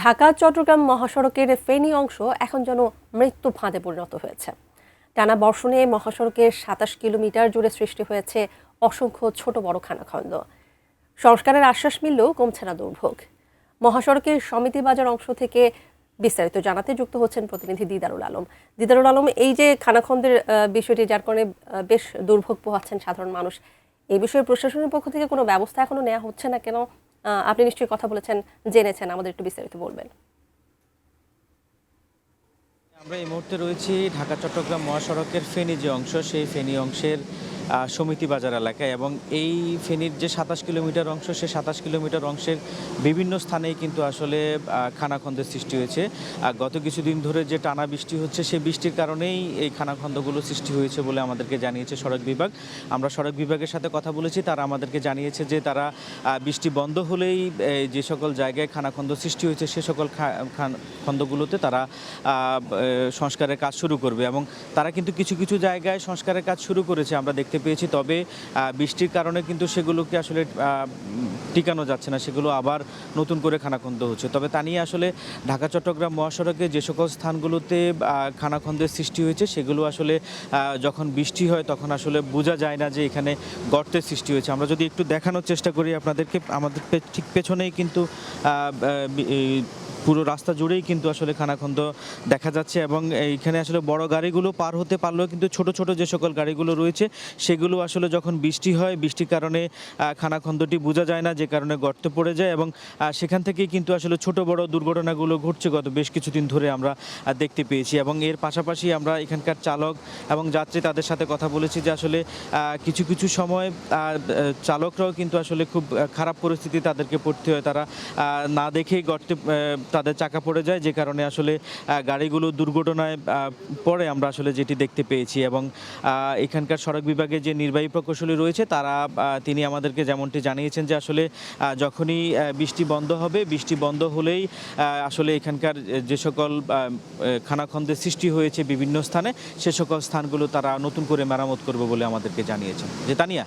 ঢাকা চট্টগ্রাম মহাসড়কের ফেনী অংশ এখন যেন মৃত্যু ফাঁদে পরিণত হয়েছে। টানা বর্ষণে মহাসড়কের ২৭ কিলোমিটার জুড়ে সৃষ্টি হয়েছে অসংখ্য ছোট বড় খানাখন্দ। সংস্কারের আশ্বাস মিললেও কমছে না দুর্ভোগ। মহাসড়কের সমিতি বাজার অংশ থেকে বিস্তারিত জানাতে যুক্ত হচ্ছেন প্রতিনিধি দিদারুল আলম। দিদারুল আলম, এই যে খানাখন্দের বিষয়টি, যার কারণে বেশ দুর্ভোগ পোহাচ্ছেন সাধারণ মানুষ, এই বিষয়ে প্রশাসনের পক্ষ থেকে কোনো ব্যবস্থা এখনো নেওয়া হচ্ছে না কেন? আপনি নিশ্চয়ই কথা বলেছেন, জেনেছেন, আমাদের একটু বিস্তারিত বলবেন। আমরা এই মুহূর্তে রয়েছি ঢাকা চট্টগ্রাম মহাসড়কের ফেনী যে অংশ, সেই ফেনী অংশের সমিতি বাজার এলাকায়, এবং এই ফেনীর যে ২৭ কিলোমিটার অংশ, সেই ২৭ কিলোমিটার অংশের বিভিন্ন স্থানেই কিন্তু আসলে খানাখন্দের সৃষ্টি হয়েছে। গত কিছুদিন ধরে যে টানা বৃষ্টি হচ্ছে, সেই বৃষ্টির কারণেই এই খানাখন্দগুলো সৃষ্টি হয়েছে বলে আমাদেরকে জানিয়েছে সড়ক বিভাগ। আমরা সড়ক বিভাগের সাথে কথা বলেছি, তারা আমাদেরকে জানিয়েছে যে তারা বৃষ্টি বন্ধ হলেই যে সকল জায়গায় খানাখন্দ সৃষ্টি হয়েছে সে সকল খন্দগুলোতে তারা সংস্কারের কাজ শুরু করবে, এবং তারা কিন্তু কিছু কিছু জায়গায় সংস্কারের কাজ শুরু করেছে আমরা দেখতে পেয়েছি। তবে বৃষ্টির কারণে কিন্তু সেগুলোকে আসলে টিকানো যাচ্ছে না, সেগুলো আবার নতুন করে খানাখন্দ হচ্ছে। তবে তা নিয়ে আসলে ঢাকা চট্টগ্রাম মহাসড়কে যে সকল স্থানগুলোতে খানাখন্দের সৃষ্টি হয়েছে, সেগুলো আসলে যখন বৃষ্টি হয় তখন আসলে বোঝা যায় না যে এখানে গর্তের সৃষ্টি হয়েছে। আমরা যদি একটু দেখানোর চেষ্টা করি আপনাদেরকে, আমাদের ঠিক পেছনেই কিন্তু পুরো রাস্তা জুড়েই কিন্তু আসলে খানাখন্দ দেখা যাচ্ছে, এবং এইখানে আসলে বড় গাড়িগুলো পার হতে পারলেও কিন্তু ছোট ছোট যে সকল গাড়িগুলো রয়েছে সেগুলো আসলে যখন বৃষ্টি হয়, বৃষ্টির কারণে খানাখন্দটি বোঝা যায় না, যে কারণে গর্তে পড়ে যায়, এবং সেখান থেকেই কিন্তু আসলে ছোট বড় দুর্ঘটনাগুলো ঘটছে গত বেশ কিছুদিন ধরে আমরা দেখতে পেয়েছি। এবং এর পাশাপাশি আমরা এখানকার চালক এবং যাত্রী তাদের সাথে কথা বলেছি যে আসলে কিছু কিছু সময় চালকরাও কিন্তু আসলে খুব খারাপ পরিস্থিতি তাদেরকে পড়তে হয়, তারা না দেখেই গর্তে তাদের চাকা পড়ে যায়, যে কারণে আসলে গাড়িগুলো দুর্ঘটনায় পড়ে আমরা আসলে যেটি দেখতে পেয়েছি। এবং এখানকার সড়ক বিভাগে যে নির্বাহী প্রকৌশলী রয়েছে তারা তিনি আমাদেরকে যেমনটি জানিয়েছেন যে আসলে যখনই বৃষ্টি বন্ধ হবে, বৃষ্টি বন্ধ হলেই আসলে এখানকার যে সকল খানাখন্দের সৃষ্টি হয়েছে বিভিন্ন স্থানে, সে সকল স্থানগুলো তারা নতুন করে মেরামত করবে বলে আমাদেরকে জানিয়েছেন। যে তানিয়া।